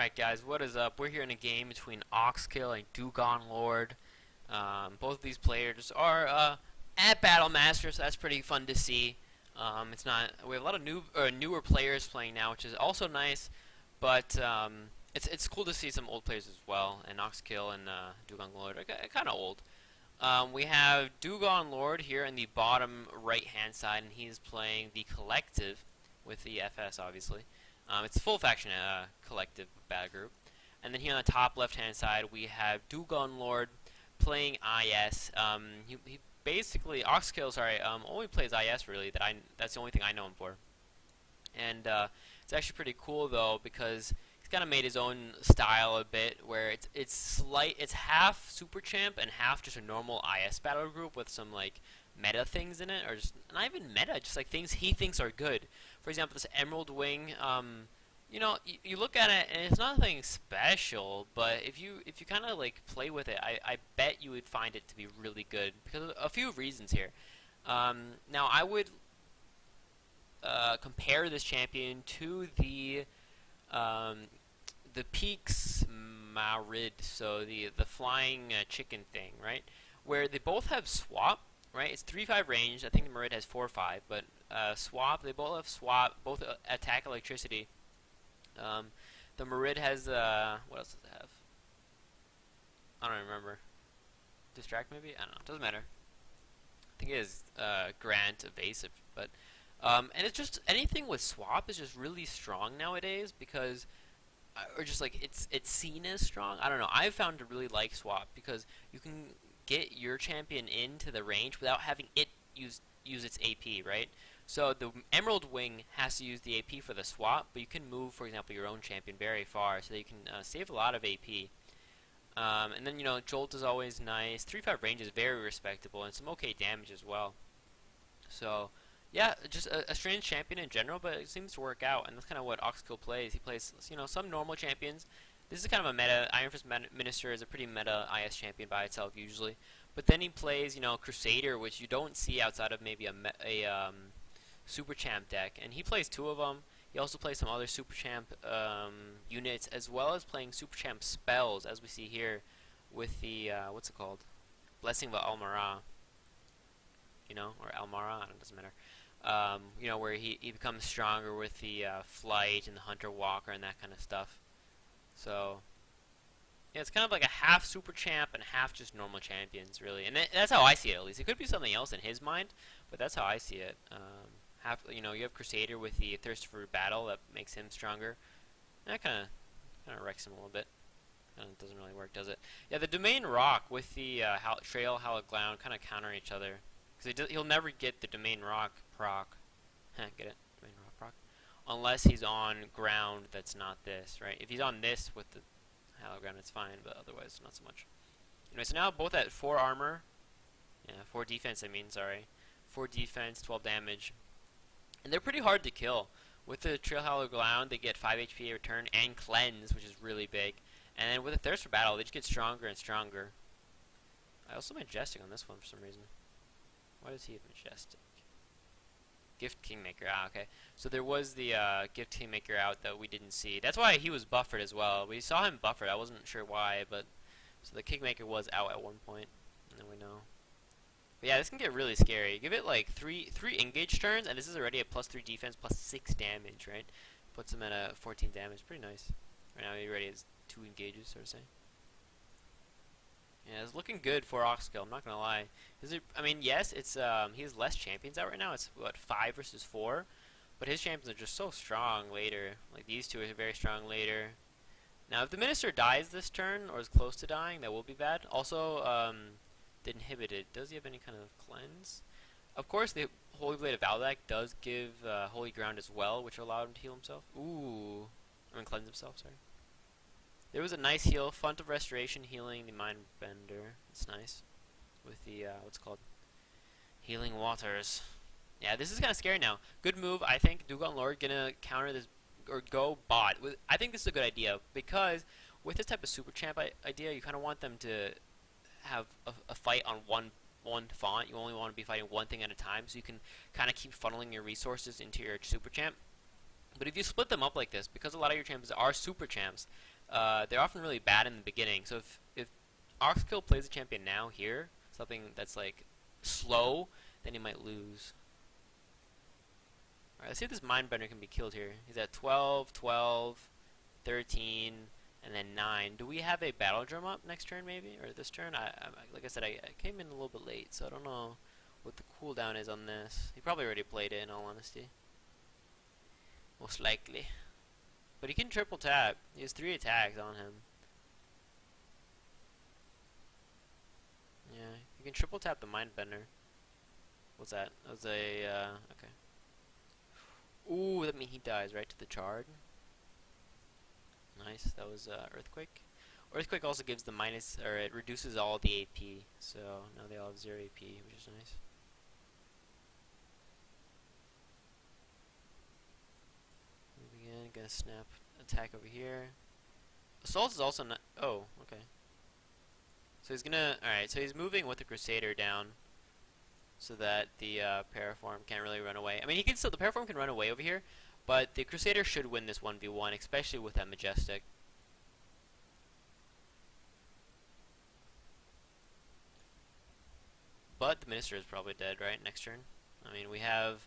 Alright guys, what is up? We're here in a game between Oxkill and Dugonlord. Both of these players are at Battle Master, so that's pretty fun to see. It's not we have a lot of newer players playing now, which is also nice, but it's cool to see some old players as well. And Oxkill and Dugonlord are kind of old. We have Dugonlord here in the bottom right hand side, and he's playing the Collective with the FS obviously. It's a full faction collective battle group. And then here on the top left hand side we have Dugonlord playing IS. He basically Oxkill, only plays IS really. That's the only thing I know him for. And it's actually pretty cool though, because he's kind of made his own style a bit, where it's half super champ and half just a normal IS battle group with some like meta things in it, or just not even meta, just like things he thinks are good. For example, this Emerald Wing, you look at it and it's nothing special, but if you kind of like play with it, I bet you would find it to be really good because of a few reasons here. Now I would compare this champion to the Peaks Marid, so the flying chicken thing, right? Where they both have swap. Right, it's 3-5 range. I think the Marid has 4-5, but swap. They both have swap. Both attack electricity. The Marid has what else does it have? I don't remember. Distract maybe? I don't know. Doesn't matter. I think it is Grant evasive, but and it's just anything with swap is just really strong nowadays because, or just like it's seen as strong. I don't know. I've found to really like swap because you can get your champion into the range without having it use its AP, right? So the Emerald Wing has to use the AP for the swap, but you can move, for example, your own champion very far, so that you can save a lot of AP. And then Jolt is always nice. 3-5 range is very respectable, and some okay damage as well. So yeah, just a strange champion in general, but it seems to work out, and that's kind of what Oxkill plays. He plays some normal champions. This is kind of a meta. Iron Fist Minister is a pretty meta IS champion by itself usually, but then he plays Crusader, which you don't see outside of maybe a Super Champ deck, and he plays two of them. He also plays some other Super Champ units, as well as playing Super Champ spells, as we see here with the what's it called, Blessing of Almara, or Almara, it doesn't matter. Where he becomes stronger with the Flight and the Hunter Walker and that kind of stuff. So, yeah, it's kind of like a half super champ and half just normal champions, really. And that's how I see it, at least. It could be something else in his mind, but that's how I see it. You have Crusader with the Thirst for Battle that makes him stronger. And that kind of wrecks him a little bit. Doesn't really work, does it? Yeah, the Domain Rock with the Trail Hallowed Clown kind of counter each other. Because he'll never get the Domain Rock proc. Get it? Domain Rock proc? Unless he's on ground that's not this, right? If he's on this with the Hallowed Ground, it's fine, but otherwise not so much. Anyway, so now both at 4 armor. Yeah, 4 defense, 4 defense, 12 damage. And they're pretty hard to kill. With the Trail Hallowed Clown, they get 5 HP return and cleanse, which is really big. And then with the Thirst for Battle, they just get stronger and stronger. I also Majestic on this one for some reason. Why does he have Majestic? Gift Kingmaker, okay. So there was the Gift Kingmaker out that we didn't see. That's why he was buffered as well. We saw him buffered, I wasn't sure why, but so the Kingmaker was out at one point, and then we know. But yeah, this can get really scary. Give it like three engage turns, and this is already a +3 defense, +6 damage, right? Puts him at a 14 damage, pretty nice. Right now he already has 2 engages, so to say. Yeah, it's looking good for Oxkill, I'm not gonna lie. Yes, it's he has less champions out right now. It's what, 5 versus 4, but his champions are just so strong later. Like these two are very strong later. Now, if the Minister dies this turn or is close to dying, that will be bad. Also, the Inhibited, does he have any kind of cleanse? Of course, the Holy Blade of Valdak does give Holy Ground as well, which allowed him to heal himself. Cleanse himself. Sorry. There was a nice heal, Font of Restoration, healing the Mindbender. It's nice. With the, what's it called? Healing Waters. Yeah, this is kind of scary now. Good move, I think. Dugonlord gonna counter this, or go bot. I think this is a good idea, because with this type of super champ idea, you kind of want them to have a fight on one font. You only want to be fighting one thing at a time, so you can kind of keep funneling your resources into your super champ. But if you split them up like this, because a lot of your champions are super champs, they're often really bad in the beginning. So if Oxkill plays the champion now here, something that's like slow, then he might lose. Alright, let's see if this Mindbender can be killed here. He's at 12, 12, 13, and then 9. Do we have a battle drum up next turn maybe? Or this turn? Like I said, I came in a little bit late, so I don't know what the cooldown is on this. He probably already played it in all honesty. Most likely. But he can triple tap. He has 3 attacks on him. Yeah, you can triple tap the Mindbender. What's that? That was a, okay. Ooh, that means he dies right to the Chard. Nice, that was, Earthquake. Earthquake also gives the minus, or it reduces all the AP, so now they all have 0 AP, which is nice. Moving in, gonna snap attack over here. Assault is also not, oh, okay. So he's gonna, alright, so he's moving with the Crusader down so that the Paraform can't really run away. I mean, he can still, the Paraform can run away over here, but the Crusader should win this 1v1, especially with that Majestic. But the Minister is probably dead, right, next turn? I mean, we have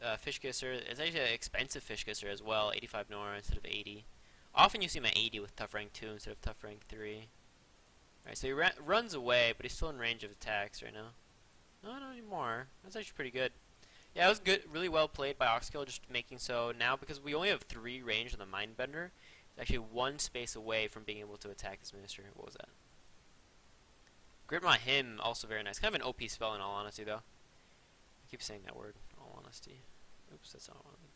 Fishkisser. It's actually an expensive Fishkisser as well, 85 Nora instead of 80. Often you see him at 80 with Tough Rank 2 instead of Tough Rank 3. Alright, so he runs away, but he's still in range of attacks right now. No, not anymore. That's actually pretty good. Yeah, it was good, really well played by Oxkill, just making so now, because we only have 3 range on the Mindbender, it's actually 1 space away from being able to attack this Minister. What was that? Grit My Hymn, also very nice. Kind of an OP spell in all honesty, though. I keep saying that word, in all honesty. Oops, that's not what I want to make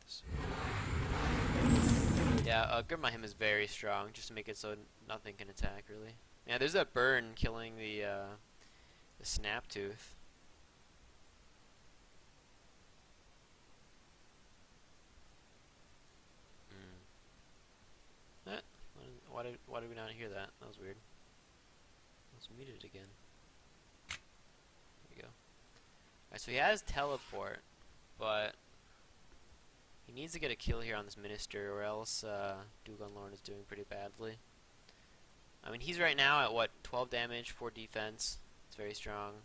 this. Yeah, Grit My Hymn is very strong, just to make it so nothing can attack, really. Yeah, there's that burn killing the Snaptooth. Why did we not hear that? That was weird. Let's mute it again. There we go. Alright, so he has teleport, but he needs to get a kill here on this Minister, or else Dugonlord is doing pretty badly. I mean, he's right now at what, 12 damage, 4 defense. It's very strong.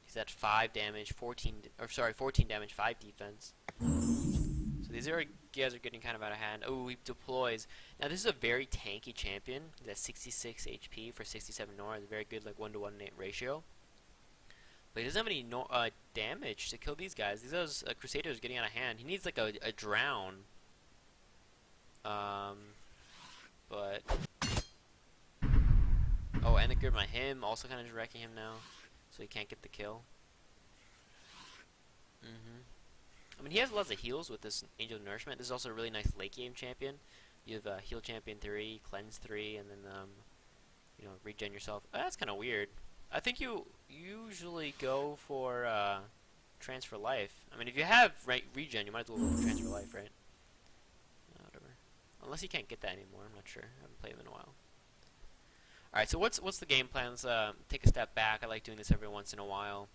He's at 5 damage, 14 damage, 5 defense. So these guys are getting kind of out of hand. Oh, he deploys. Now this is a very tanky champion. He's at 66 HP for 67 Nora. It's a very good like 1-to-1 ratio. But he doesn't have any damage to kill these guys. These Crusaders getting out of hand. He needs like a drown. But oh, and the Grid My Hymn also kind of just wrecking him now, so he can't get the kill. I mean, he has lots of heals with this Angel of Nourishment. This is also a really nice late game champion. You have Heal Champion 3, Cleanse 3, and then you know, regen yourself. That's kind of weird. I think you usually go for Transfer Life. I mean, if you have regen, you might as well go for Transfer Life, right? Whatever. Unless you can't get that anymore, I'm not sure. I haven't played them in a while. Alright, so what's the game plan? Let's take a step back. I like doing this every once in a while.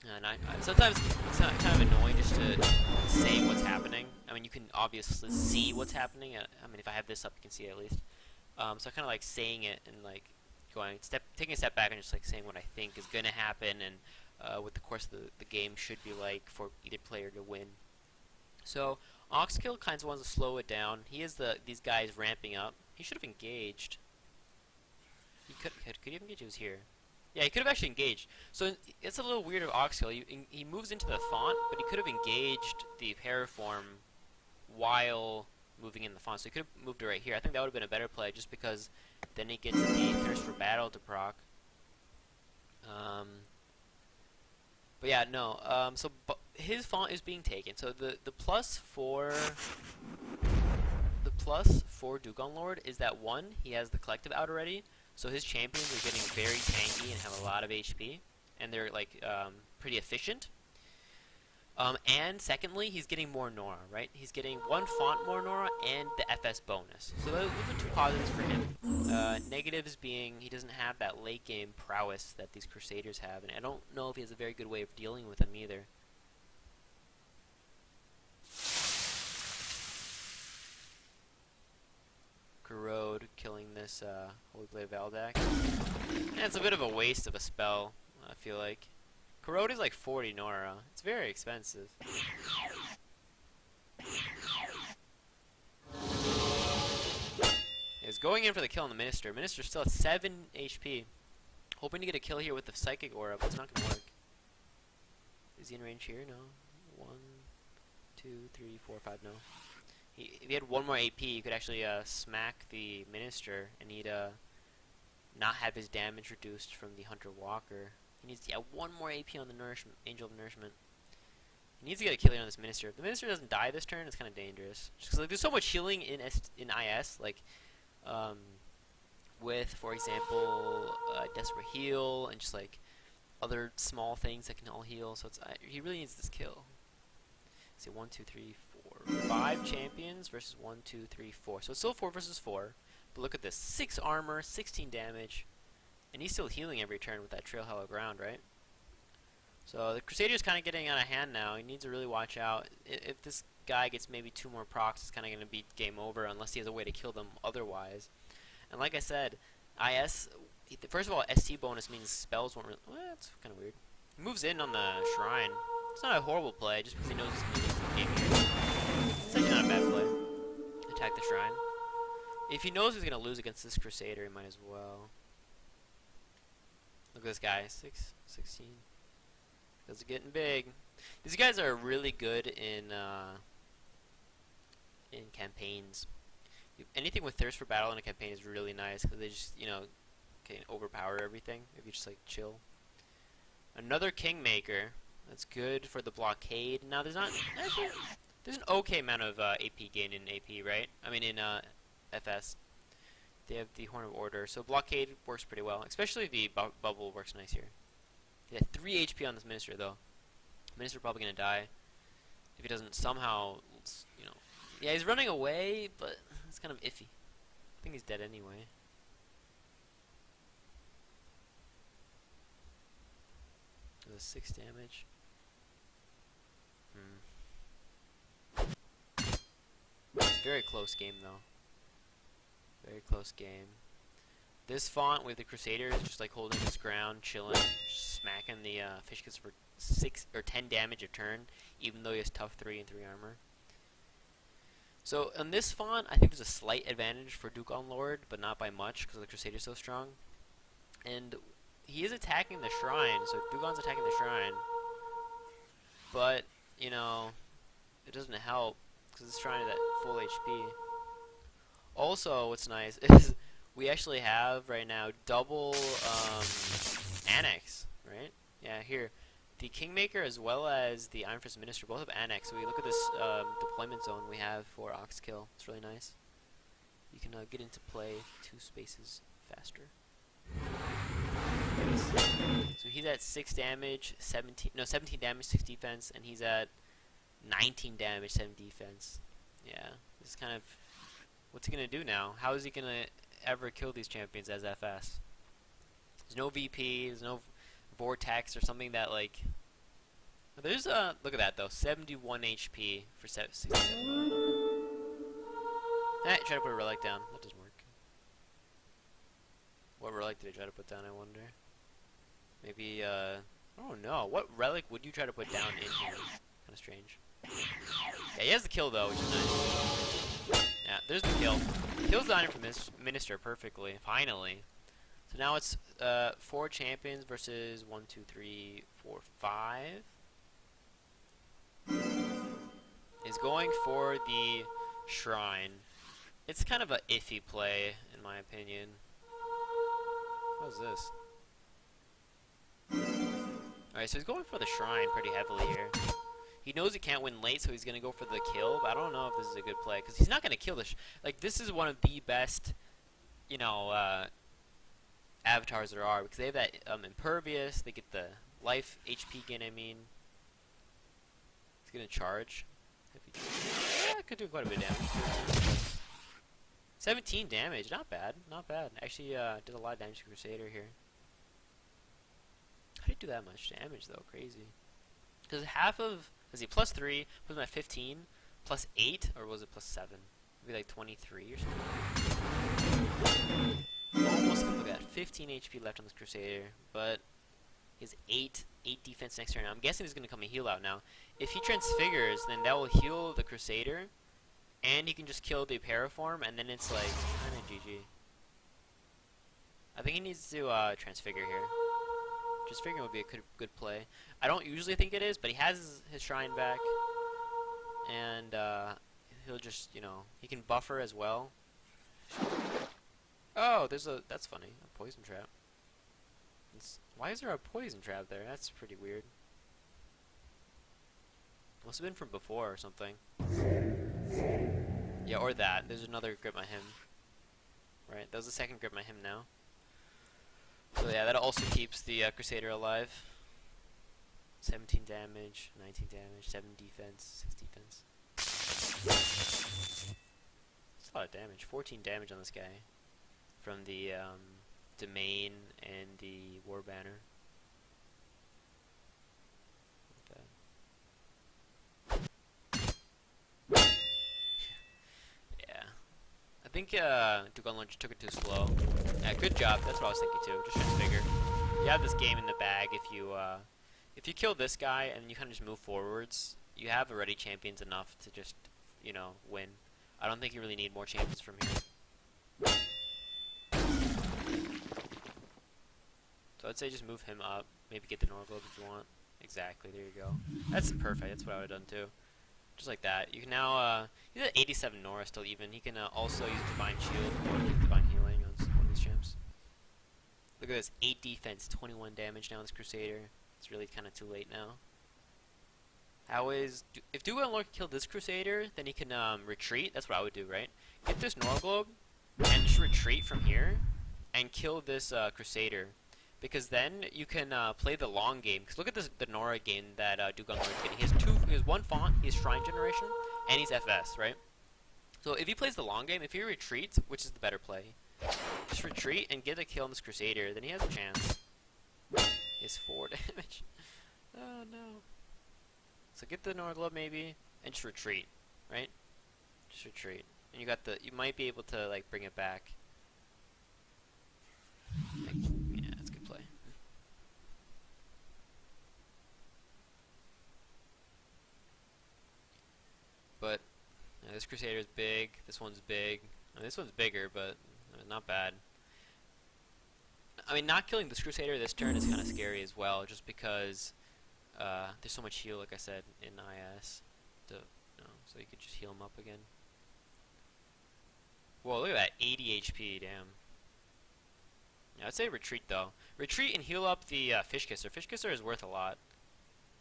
And sometimes it's kind of annoying just to say what's happening. I mean, you can obviously see what's happening. I mean, if I have this up, you can see it at least. So I kind of like saying it and like taking a step back and just like saying what I think is going to happen and what the course of the game should be like for either player to win. So Oxkill kind of wants to slow it down. He has these guys ramping up. He should have engaged. He could he have engaged? He was here. Yeah, he could have actually engaged. So it's a little weird of Oxkill. He moves into the font, but he could have engaged the Paraform while moving in the font. So he could have moved it right here. I think that would have been a better play, just because then he gets the Thirst for Battle to proc. But yeah, no. So his font is being taken. So the plus for Dugonlord is that 1, he has the collective out already. So his champions are getting very tanky and have a lot of HP, and they're like pretty efficient. And secondly, he's getting more Nora, right? He's getting 1 font more Nora and the FS bonus. So those are 2 positives for him. Negatives being he doesn't have that late game prowess that these Crusaders have, and I don't know if he has a very good way of dealing with them either. this Holy Blade Valdak. And it's a bit of a waste of a spell, I feel like. Corrode is like 40 Nora. It's very expensive. He's going in for the kill on the Minister. Minister's still at 7 HP. Hoping to get a kill here with the Psychic Aura, but it's not going to work. Is he in range here? No. 1, 2, 3, 4, 5, no. If he had 1 more AP, he could actually smack the Minister, and he'd not have his damage reduced from the Hunter Walker. He needs to get 1 more AP on the Angel of Nourishment. He needs to get a kill here on this Minister. If the Minister doesn't die this turn, it's kind of dangerous. Just 'cause, like, there's so much healing in IS, like with, for example, Desperate Heal, and just like other small things that can all heal. So it's he really needs this kill. See, 1, 2, 3, 4, 5 champions versus 1, 2, 3, 4. So it's still 4 versus 4. But look at this: 6 armor, 16 damage, and he's still healing every turn with that Trail Hollow Ground, right? So the Crusader's kind of getting out of hand now. He needs to really watch out. If this guy gets maybe 2 more procs, it's kind of going to be game over unless he has a way to kill them otherwise. And like I said, IS, first of all, ST bonus means spells won't really... Well, that's kind of weird. He moves in on the Shrine. It's not a horrible play, just because he knows he's going to lose the game here. It's actually not a bad play. Attack the Shrine. If he knows he's going to lose against this Crusader, he might as well. Look at this guy, 16. Those are getting big. These guys are really good in campaigns. Anything with Thirst for Battle in a campaign is really nice because they just, you know, can overpower everything if you just like chill. Another Kingmaker. That's good for the blockade. Now there's not actually there's an okay amount of AP gain in AP, right? I mean in FS. They have the Horn of Order, so blockade works pretty well. Especially the bubble works nice here. He had 3 HP on this Minister, though. Minister probably gonna die if he doesn't somehow, you know. Yeah, he's running away, but it's kind of iffy. I think he's dead anyway. That was 6 damage. Very close game, though. Very close game. This font with the Crusader is just like holding his ground, chilling, smacking the Fishkits for 6 or 10 damage a turn, even though he has tough 3 and 3 armor. So on this font, I think there's a slight advantage for Dugonlord, but not by much because the Crusader's so strong. And he is attacking the Shrine, so Dugon's attacking the Shrine. But, you know, it doesn't help because the Shrine is at full HP. Also, what's nice is we actually have right now double Annex, right? Yeah, here. The Kingmaker as well as the Iron Fist Minister both have Annex. So we look at this deployment zone we have for Oxkill. It's really nice. You can get into play 2 spaces faster. So he's at 6 damage, 17 damage, 6 defense, and he's at 19 damage, 7 defense. Yeah, this is kind of... What's he going to do now? How is he going to ever kill these champions as FS? There's no VP, there's no Vortex or something that, like... There's a... Look at that, though. 71 HP for 67. Try to put a relic down. That doesn't work. What relic did I try to put down, I wonder? Maybe, I don't know. What relic would you try to put down in here? Kind of strange. Yeah, he has the kill, though, which is nice. Yeah, there's the kill. Kills the Iron Minister perfectly, finally. So now it's 4 champions versus 1, 2, 3, 4, 5. Is going for the Shrine. It's kind of a iffy play, in my opinion. What is this? Alright, so he's going for the Shrine pretty heavily here. He knows he can't win late, so he's going to go for the kill, but I don't know if this is a good play, because he's not going to kill the... Like, this is one of the best, you know, avatars there are, because they have that Impervious, they get the life HP gain, I mean. He's going to charge. Yeah, could do quite a bit of damage. 17 damage, not bad, not bad. Actually, did a lot of damage to Crusader here. How did he do that much damage, though? Crazy. Because half of... Was he plus 3? Was him at 15? Plus 8? Or was it plus 7? Maybe like 23 or something. 15 HP left on this Crusader, but he has 8 defense next turn. I'm guessing he's going to come and heal out now. If he transfigures, then that will heal the Crusader, and he can just kill the Paraform, and then it's like kind of GG. I think he needs to transfigure here. Transfiguring would be a good play. I don't usually think it is, but he has his shrine back, and he'll just, you know, he can buffer as well. Oh, that's funny, a poison trap. Why is there a poison trap there? That's pretty weird. Must have been from before or something. Yeah, or that. There's another grip my him. Right, that was the second grip my him now. So yeah, that also keeps the Crusader alive. 17 damage, 19 damage, 7 defense, 6 defense. That's a lot of damage. 14 damage on this guy. From the Domain and the War Banner. Yeah. I think Dugonlord just took it too slow. Yeah, good job. That's what I was thinking too. Just transfigure. You have this game in the bag if you kill this guy and you kind of just move forwards, you have already champions enough to just, you know, win. I don't think you really need more champions from here. So I'd say just move him up. Maybe get the Norglobe if you want. Exactly, there you go. That's perfect. That's what I would have done too. Just like that. You can now, he's at 87 Nora still even. He can also use Divine Shield or Divine Healing on one of these champs. Look at this, 8 defense, 21 damage now on this Crusader. It's really kind of too late now. If Dugonlord killed this Crusader, then he can retreat. That's what I would do, right? Get this Norglobe and just retreat from here and kill this Crusader. Because then you can play the long game. Because look at the Nora game that Dugonlord is getting. He has one font, he has Shrine Generation, and he's FS, right? So if he plays the long game, if he retreats, which is the better play, just retreat and get a kill on this Crusader, then he has a chance. He has 4 damage. Oh no. So get the Norglobe maybe, and just retreat, right? Just retreat. And you might be able to like bring it back. Yeah, that's a good play. But this Crusader is big. This one's big. I mean, this one's bigger, but not bad. I mean, not killing this Crusader this turn is kind of scary as well, just because there's so much heal, like I said, in IS. So you could just heal him up again. Whoa, look at that, 80 HP, damn. Yeah, I'd say retreat though. Retreat and heal up the Fish Kisser. Fish Kisser is worth a lot,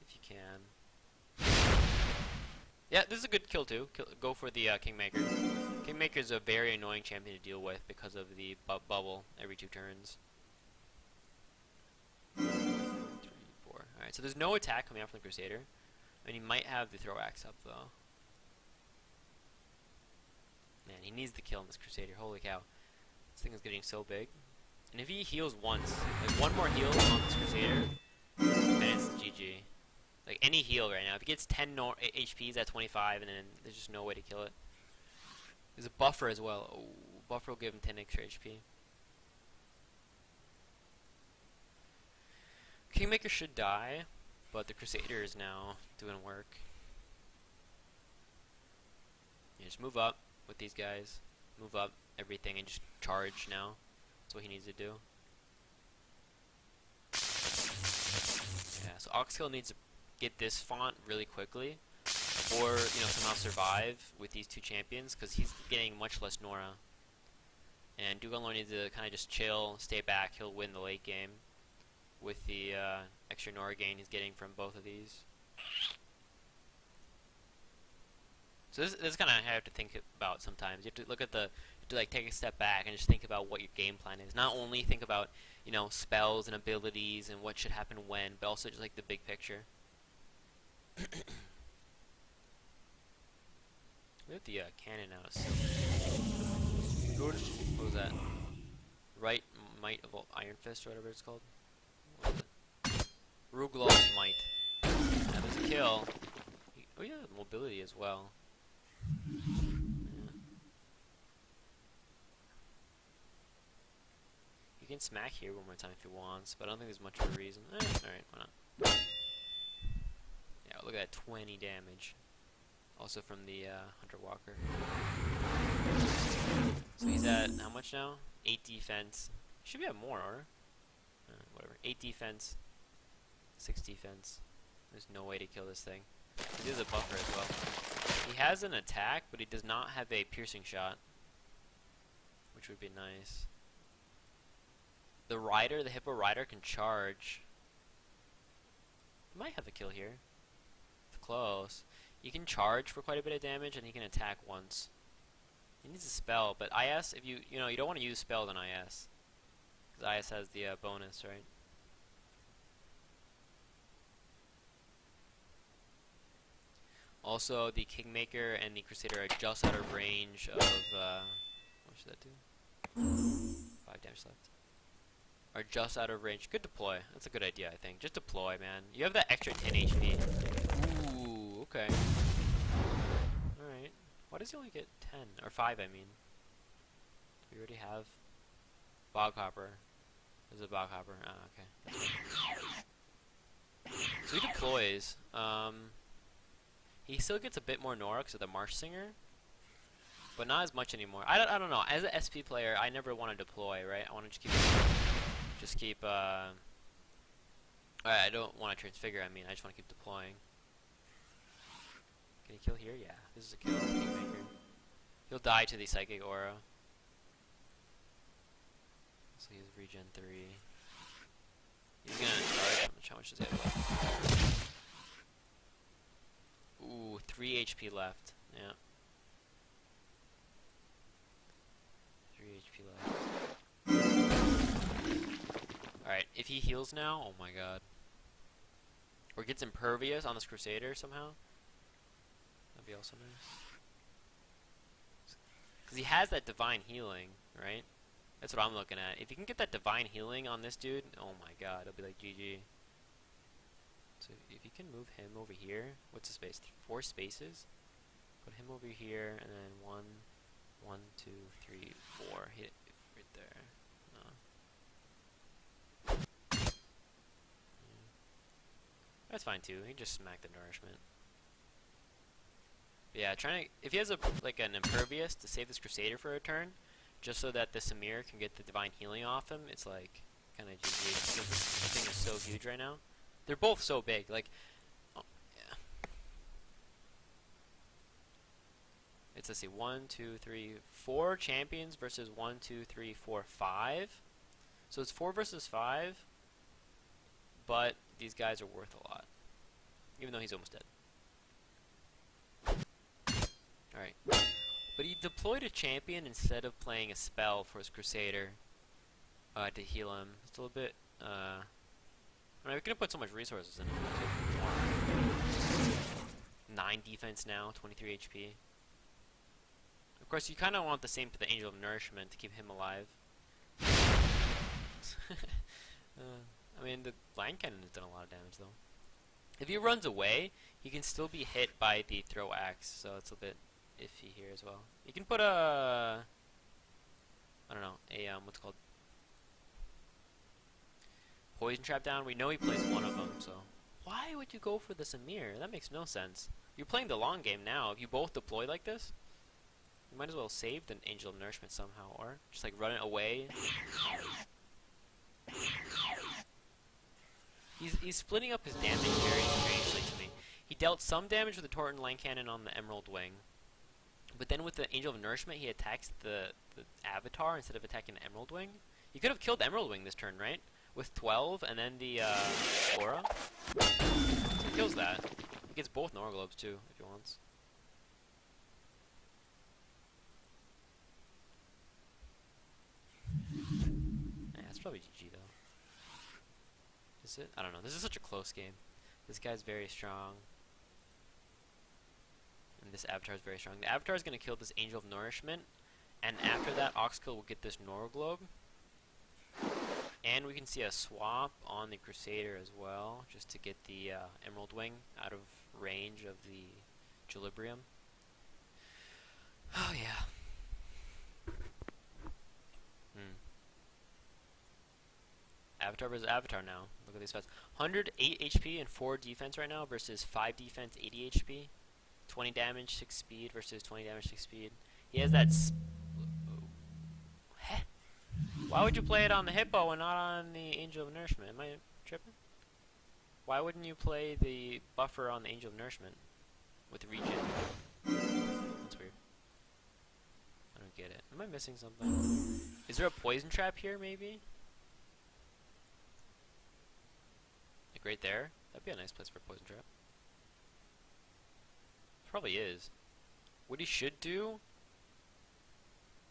if you can. Yeah, this is a good kill too. Go for the Kingmaker. Kingmaker is a very annoying champion to deal with because of the bubble every 2 turns. 3, 4. Alright, so there's no attack coming out from the Crusader. I mean, he might have the throw axe up though. Man, he needs the kill on this Crusader. Holy cow. This thing is getting so big. And if he heals once, like one more heal on this Crusader, then it's GG. Like any heal right now. If he gets 10 HPs at 25, and then there's just no way to kill it. There's a buffer as well. Oh, buffer will give him 10 extra HP. Kingmaker should die, but the Crusader is now doing work. Yeah, just move up with these guys. Move up everything and just charge now. That's what he needs to do. Yeah, so Oxkill needs to get this font really quickly, or somehow survive with these 2 champions, because he's getting much less Nora. And Dugonlord needs to kind of just chill, stay back. He'll win the late game with the extra Nora gain he's getting from both of these. So this is kind of how you have to think about sometimes. You have to look at like take a step back and just think about what your game plan is. Not only think about spells and abilities and what should happen when, but also just like the big picture. We have the cannon now. Good. What was that? Right Might of Iron Fist or whatever it's called. Ruglow's Might. Yeah, there's a kill. Oh yeah, mobility as well. Yeah. You can smack here one more time if he wants, but I don't think there's much of a reason. Alright, why not? Yeah, look at that 20 damage. Also from the Hunter Walker. So he's at how much now? 8 defense. Should be at more, or? Whatever. 8 defense, 6 defense. There's no way to kill this thing. He has a buffer as well. He has an attack, but he does not have a piercing shot, which would be nice. The rider, the hippo rider, can charge. He might have a kill here. It's close. He can charge for quite a bit of damage, and he can attack once. He needs a spell, but IS, if you don't want to use spells on IS, because IS has the bonus, right? Also, the Kingmaker and the Crusader are just out of range of, what should that do? 5 damage left. Are just out of range. Good deploy. That's a good idea, I think. Just deploy, man. You have that extra 10 HP. Ooh, okay. Alright. Why does he only get 10? Or 5, I mean. We already have Boghopper. There's a Boghopper. Ah, okay. So he deploys. He still gets a bit more Nora because of the Marsh Singer, but not as much anymore. I don't know. As an SP player, I never want to deploy, right? I want to just keep. I don't want to transfigure. I mean, I just want to keep deploying. Can he kill here? Yeah, this is a kill. Kingmaker. He'll die to the Psychic Aura. So he's regen 3. He's gonna charge. How much does he have left? Ooh, 3 HP left. Yeah. 3 HP left. Alright, if he heals now, oh my god. Or gets impervious on this Crusader somehow. That'd be also nice. Because he has that divine healing, right? That's what I'm looking at. If you can get that divine healing on this dude, oh my god, it'll be like GG. So if you can move him over here, what's the space? 4 spaces. Put him over here, and then 1, 2, 3, 4. Hit it right there. No. Yeah. That's fine too. He just smacked the nourishment. But yeah, if he has an impervious to save this Crusader for a turn, just so that the Samir can get the divine healing off him, it's like kind of GG. Because this thing is so huge right now. They're both so big, like, oh, yeah. It's, let's see, 1, 2, 3, 4 champions versus 1, 2, 3, 4, 5. So it's 4 versus 5, but these guys are worth a lot, even though he's almost dead. Alright. But he deployed a champion instead of playing a spell for his Crusader to heal him. It's a little bit, I mean, we could have put so much resources in him. 9 defense now, 23 HP. Of course, you kind of want the same for the Angel of Nourishment to keep him alive. I mean, the Line Cannon has done a lot of damage, though. If he runs away, he can still be hit by the Throw Axe, so it's a bit iffy here as well. You can put a... I don't know, what's it called? Poison Trap down. We know he plays one of them, so why would you go for the Samir? That makes no sense. You're playing the long game now. If you both deploy like this, you might as well save the Angel of Nourishment somehow, or just like run it away. He's splitting up his damage very strangely to me. He dealt some damage with the Torton Line Cannon on the Emerald Wing, but then with the Angel of Nourishment, he attacks the Avatar instead of attacking the Emerald Wing. You could have killed the Emerald Wing this turn, right? With 12 and then the Aura. So he kills that. He gets both Nora Globes too, if he wants. Yeah, that's probably GG though. Is it? I don't know. This is such a close game. This guy's very strong. And this Avatar is very strong. The Avatar is going to kill this Angel of Nourishment. And after that, Oxkill will get this Nora Globe. And we can see a swap on the Crusader as well, just to get the Emerald Wing out of range of the Equilibrium. Oh yeah. Avatar versus Avatar now. Look at these stats. 108 HP and 4 defense right now versus 5 defense, 80 HP. 20 damage, 6 speed versus 20 damage, 6 speed. He has that... Why would you play it on the Hippo and not on the Angel of Nourishment? Am I tripping? Why wouldn't you play the buffer on the Angel of Nourishment with regen? That's weird. I don't get it. Am I missing something? Is there a poison trap here, maybe? Like right there? That'd be a nice place for a poison trap. Probably is. What he should do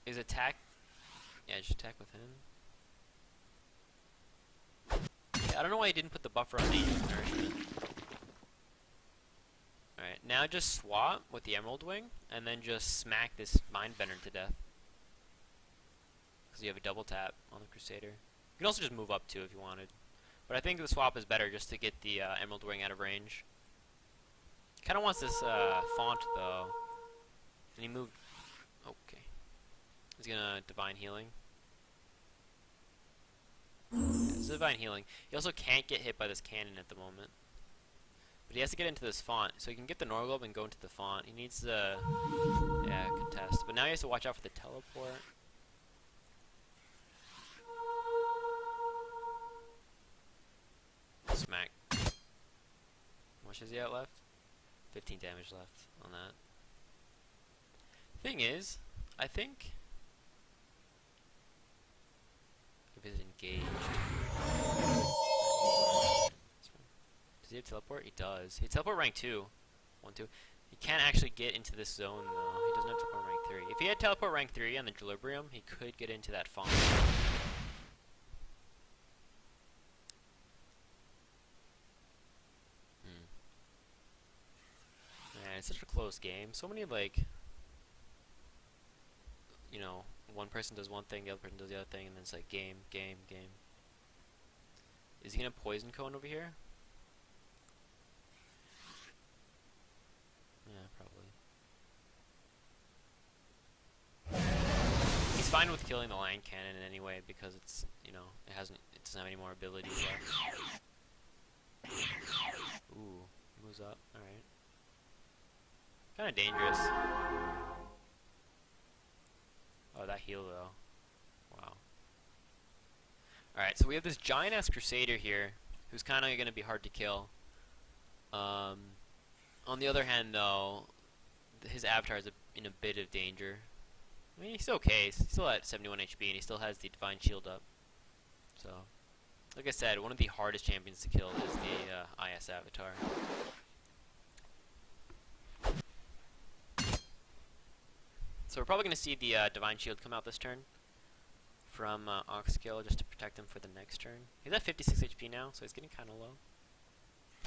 is attack. Yeah, just attack with him. Yeah, I don't know why he didn't put the buffer on the Angel of Nourishment. Alright, now just swap with the Emerald Wing, and then just smack this Mindbender to death. Because you have a double tap on the Crusader. You can also just move up too if you wanted. But I think the swap is better just to get the Emerald Wing out of range. He kind of wants this font though. And he moved... Okay. He's gonna Divine Healing. Yeah, this is Divine Healing. He also can't get hit by this cannon at the moment. But he has to get into this font. So he can get the Norglobe and go into the font. He needs to... Yeah, contest. But now he has to watch out for the teleport. Smack. How much has he got left? 15 damage left on that. Thing is, I think if it's engaged. Does he have teleport? He does. He teleport rank 2. 1, 2. He can't actually get into this zone though. He doesn't have teleport rank 3. If he had teleport rank 3 on the Equilibrium, he could get into that font. It's such a close game. So many, like, you know, one person does one thing, the other person does the other thing, and then it's like game, game, game. Is he gonna poison cone over here? Yeah, probably. He's fine with killing the Lion Cannon in any way because it's, you know, it doesn't have any more abilities left. Ooh, moves up. All right. Kind of dangerous. Oh, that heal though. Wow. Alright, so we have this giant-ass Crusader here, who's kind of going to be hard to kill. On the other hand, though, his Avatar is in a bit of danger. I mean, he's okay. He's still at 71 HP, and he still has the Divine Shield up. So, like I said, one of the hardest champions to kill is the IS Avatar. So we're probably going to see the Divine Shield come out this turn from Oxkill just to protect him for the next turn. He's at 56 HP now, so he's getting kind of low.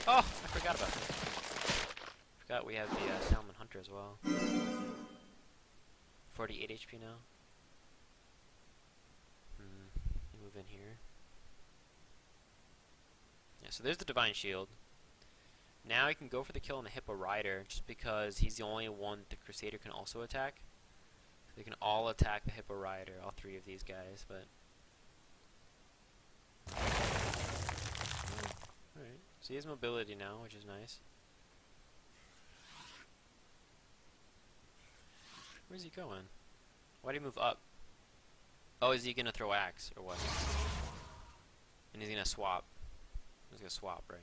Oh, I forgot about that. Forgot we have the Salmon Hunter as well. 48 HP now. Move in here. Yeah, so there's the Divine Shield. Now he can go for the kill on the Hippo Rider, just because he's the only one the Crusader can also attack. They can all attack the Hippo Rider, all three of these guys, but... Alright, so he has mobility now, which is nice. Where's he going? Why'd he move up? Oh, is he gonna throw axe, or what? And he's gonna swap. He's gonna swap, right?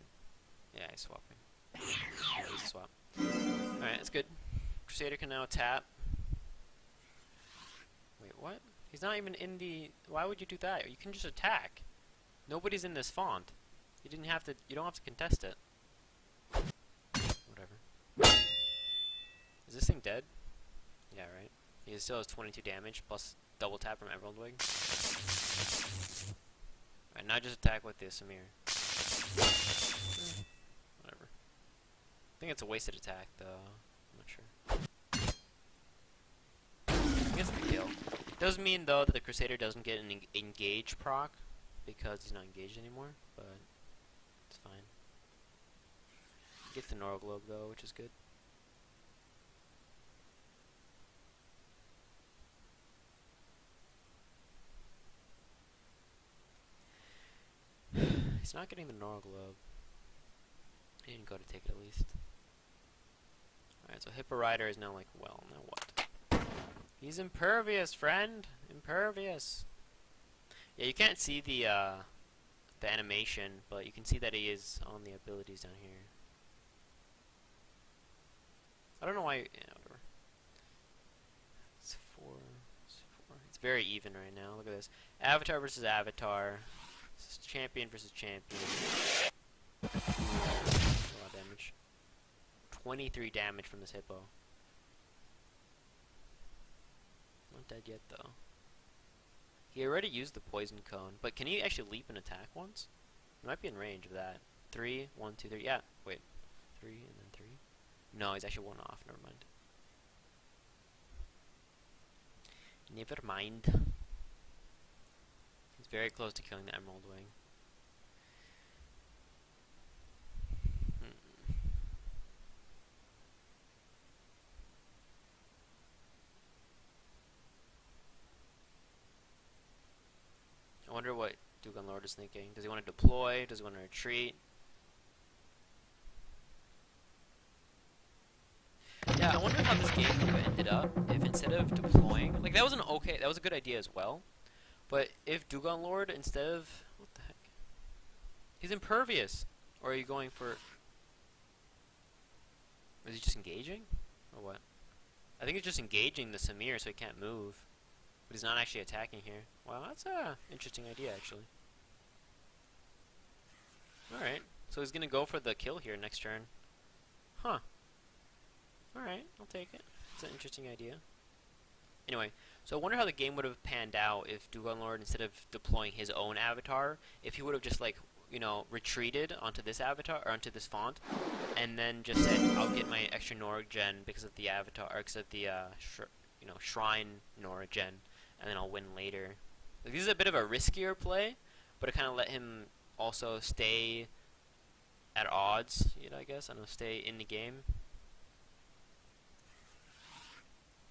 Yeah, he's swapping. Yeah, he's a swap. Alright, that's good. Crusader can now tap. Wait, what? He's not even in the... Why would you do that? You can just attack. Nobody's in this font. You didn't have to... You don't have to contest it. Whatever. Is this thing dead? Yeah, right? He still has 22 damage, plus double tap from Emerald Wing. Alright, now just attack with the Samir. Whatever. I think it's a wasted attack, though. I'm not sure. Gets the kill. Doesn't mean though that the Crusader doesn't get an engage proc because he's not engaged anymore, but it's fine. Gets the Norglobe though, which is good. He's not getting the Nora Globe. He didn't go to take it at least. Alright, so Hippo Rider is now like, well, now what? He's impervious, friend! Impervious! Yeah, you can't see the animation, but you can see that he is on the abilities down here. I don't know why, yeah, whatever. It's four. It's very even right now, look at this. Avatar versus Avatar. This is champion versus champion. A lot of damage. 23 damage from this hippo. Not dead yet though. He already used the poison cone, but can he actually leap and attack once? He might be in range of that. 3, 1, 2, 3. Yeah, wait. 3 and then 3. No, he's actually one off. Never mind. Never mind. He's very close to killing the Emerald Wing. I wonder what Dugonlord is thinking. Does he want to deploy? Does he want to retreat? Yeah, I wonder how this game would have ended up if instead of deploying, like that was a good idea as well. But if Dugonlord instead of, what the heck? He's impervious. Or are you going for, is he just engaging? Or what? I think he's just engaging the Samir so he can't move. But he's not actually attacking here. Wow, that's a interesting idea actually. Alright, so he's gonna go for the kill here next turn. Huh. Alright, I'll take it. It's an interesting idea. Anyway, so I wonder how the game would have panned out if Dugonlord, instead of deploying his own avatar, if he would have just like, you know, retreated onto this avatar, or onto this font, and then just said, I'll get my extra Nora gen because of the avatar, or because of the, Shrine Nora gen, and then I'll win later. Like, this is a bit of a riskier play, but it kind of let him also stay at odds, you know, I guess. I don't know, stay in the game.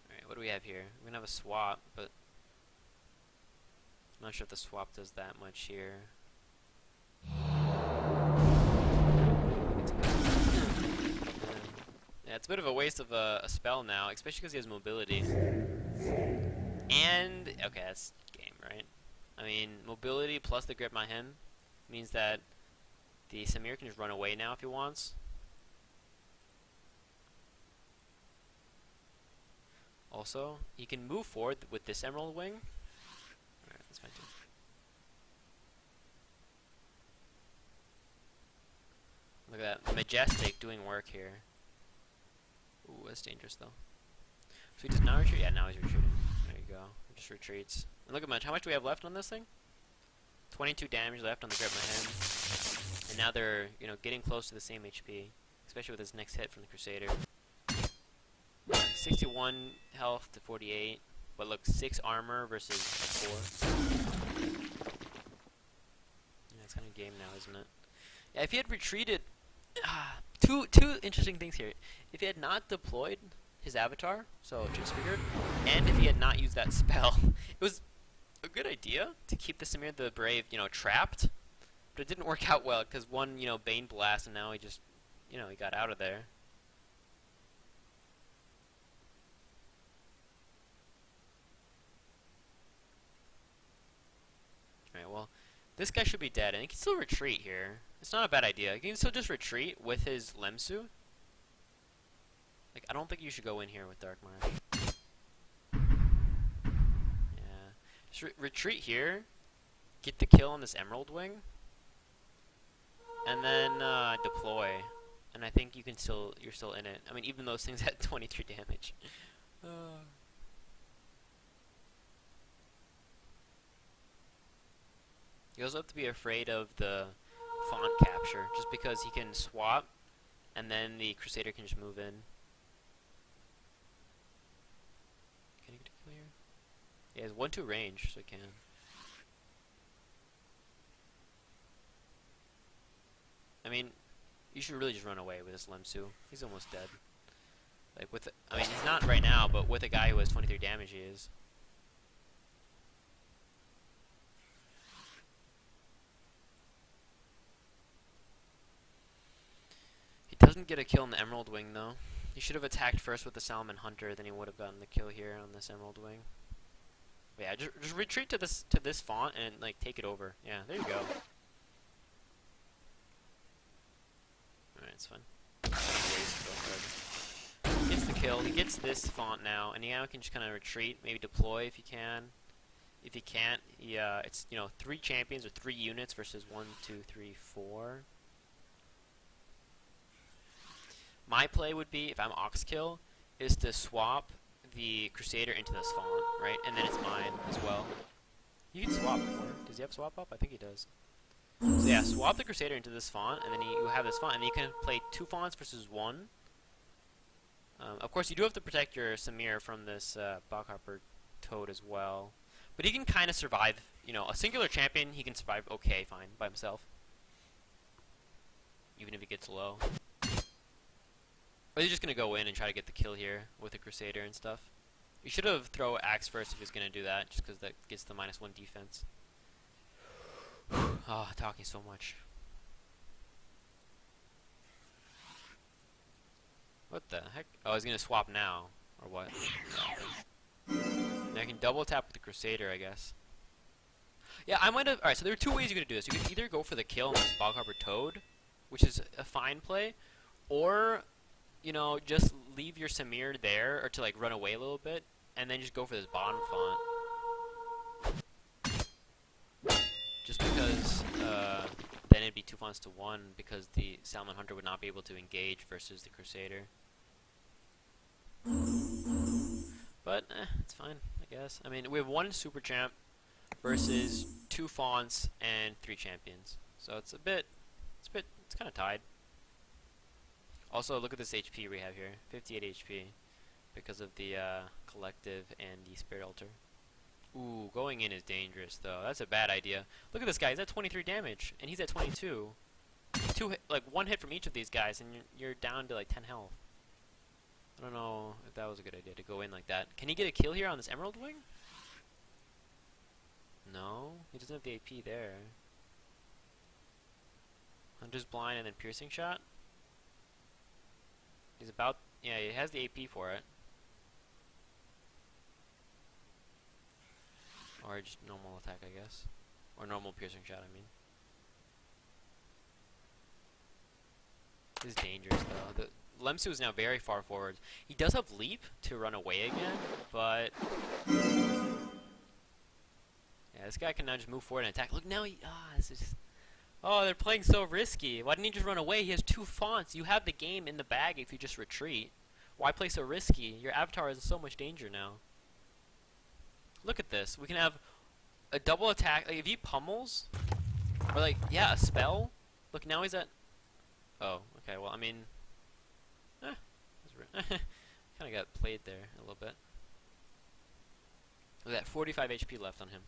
Alright, what do we have here? We're going to have a swap, but I'm not sure if the swap does that much here. Yeah, it's a bit of a waste of a spell now, especially because he has mobility. And, okay, that's game, right? I mean, mobility plus the grip on him means that the Samir can just run away now if he wants. Also, he can move forward with this Emerald Wing. Alright, that's fine too. Look at that. Majestic doing work here. Ooh, that's dangerous though. So he does not retreat? Yeah, now he's retreating. There you go. He just retreats. And look at much. How much do we have left on this thing? 22 damage left on the grip of him. And now they're, you know, getting close to the same HP. Especially with his next hit from the Crusader. 61 health to 48. But look, 6 armor versus 4. Yeah, it's kind of game now, isn't it? Yeah, if he had retreated... two interesting things here. If he had not deployed his avatar, so transfigured, and if he had not used that spell, it was a good idea to keep the Samir the Brave, you know, trapped. But it didn't work out well, because one, you know, Bane Blast, and now he just, you know, he got out of there. Alright, well, this guy should be dead, and he can still retreat here. It's not a bad idea. He can still just retreat with his Lemsu. Like, I don't think you should go in here with Dark Marsh. Yeah. Just retreat here. Get the kill on this Emerald Wing. And then, deploy. And I think you can still, you're still in it. I mean, even those things had 23 damage. You also have to be afraid of the font capture, just because he can swap, and then the Crusader can just move in. Can he get a kill here? Yeah, he has 1-2 range, so he can. I mean, you should really just run away with this Lemsu. He's almost dead. Like with, I mean, he's not right now, but with a guy who has 23 damage, he is. doesn't get a kill in the Emerald Wing though. He should have attacked first with the Salmon Hunter, then he would have gotten the kill here on this Emerald Wing. But yeah, just retreat to this font and like take it over. Yeah, there you go. Alright, it's fine. Gets the kill. He gets this font now, and he now can just kind of retreat, maybe deploy if he can. If he can't, it's 3 champions or 3 units versus 1, 2, 3, 4. My play would be, if I'm Oxkill, is to swap the Crusader into this font, right? And then it's mine as well. You can swap more. Does he have swap up? I think he does. So yeah, swap the Crusader into this font, and then you have this font, and then you can play 2 fonts versus 1. Of course, you do have to protect your Samir from this Bockhopper Toad as well. But he can kind of survive, a singular champion, he can survive okay, fine, by himself. Even if he gets low. Or he's just going to go in and try to get the kill here with the Crusader and stuff. You should have throw Axe first if he's going to do that, just because that gets the -1 defense. Oh, talking so much. What the heck? Oh, he's going to swap now. Or what? Now I can double tap with the Crusader, I guess. Yeah, I might have... Alright, so there are 2 ways you're going to do this. You can either go for the kill on this Boghopper Toad, which is a fine play, or, just leave your Samir there, or to, like, run away a little bit, and then just go for this bottom font. Just because, then it'd be 2 fonts to 1, because the Salmon Hunter would not be able to engage versus the Crusader. But, it's fine, I guess. I mean, we have 1 Super Champ versus 2 fonts and 3 champions. So it's it's kind of tied. Also, look at this HP we have here. 58 HP because of the Collective and the Spirit Altar. Ooh, going in is dangerous, though. That's a bad idea. Look at this guy. He's at 23 damage, and he's at 22. 1 hit from each of these guys, and you're down to, like, 10 health. I don't know if that was a good idea to go in like that. Can he get a kill here on this Emerald Wing? No, he doesn't have the AP there. Hunter's Blind and then Piercing Shot. He's about... Yeah, he has the AP for it. Or just normal attack, I guess. Or normal Piercing Shot, I mean. This is dangerous, though. Lemsu is now very far forward. He does have Leap to run away again, but... Yeah, this guy can now just move forward and attack. Look, now he... this is... Oh, they're playing so risky. Why didn't he just run away? He has 2 fonts. You have the game in the bag if you just retreat. Why play so risky? Your avatar is in so much danger now. Look at this. We can have a double attack. Like, if he pummels... Or, like, yeah, a spell. Look, now he's at... Oh, okay, well, I mean... kind of got played there a little bit. Look at that, 45 HP left on him.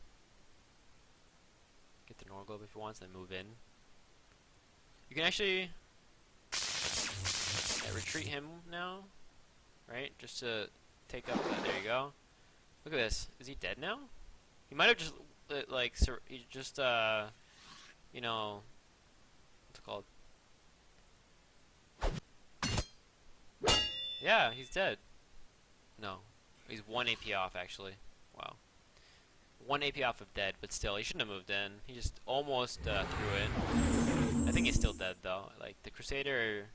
Get the Norglobe if he wants, then move in. You can actually retreat him now, right? Just to take up that. There you go. Look at this. Is he dead now? He might have just he just what's it called? Yeah, he's dead. No. He's 1 AP off, actually. Wow. 1 AP off of dead, but still, he shouldn't have moved in. He just almost threw it. I think he's still dead, though. Like, the Crusader...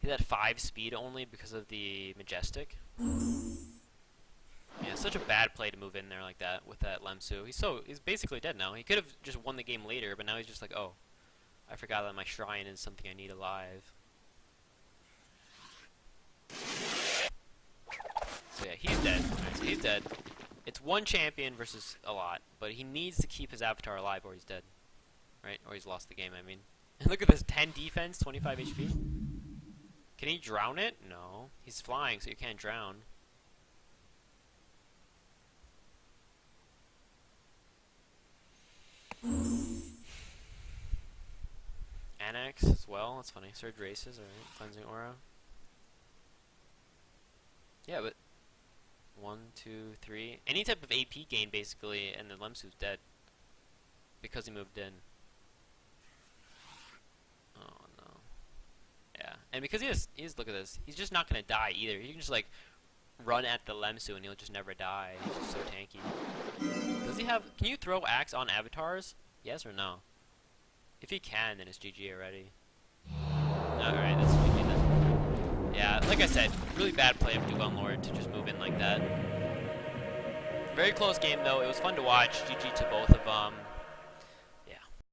He's at 5 speed only because of the Majestic. Yeah, such a bad play to move in there like that with that Lemsu. He's basically dead now. He could have just won the game later, but now he's just like, oh, I forgot that my shrine is something I need alive. So yeah, he's dead. Right, so he's dead. It's 1 champion versus a lot, but he needs to keep his avatar alive or he's dead. Right? Or he's lost the game, I mean. And look at this, 10 defense, 25 HP. Can he drown it? No. He's flying, so you can't drown. Annex as well, that's funny. Surge Races, alright. Cleansing Aura. Yeah, but 1, 2, 3. Any type of AP gain, basically, and then Lemsu's dead. Because he moved in. Oh, no. And because he's look at this, he's just not gonna die either. He can just like run at the Lemsu and he'll just never die. He's just so tanky. Does he have? Can you throw axe on avatars? Yes or no? If he can, then it's GG already. Alright, that's GG then. Yeah, like I said, really bad play of Dugonlord to just move in like that. Very close game though. It was fun to watch. GG to both of them.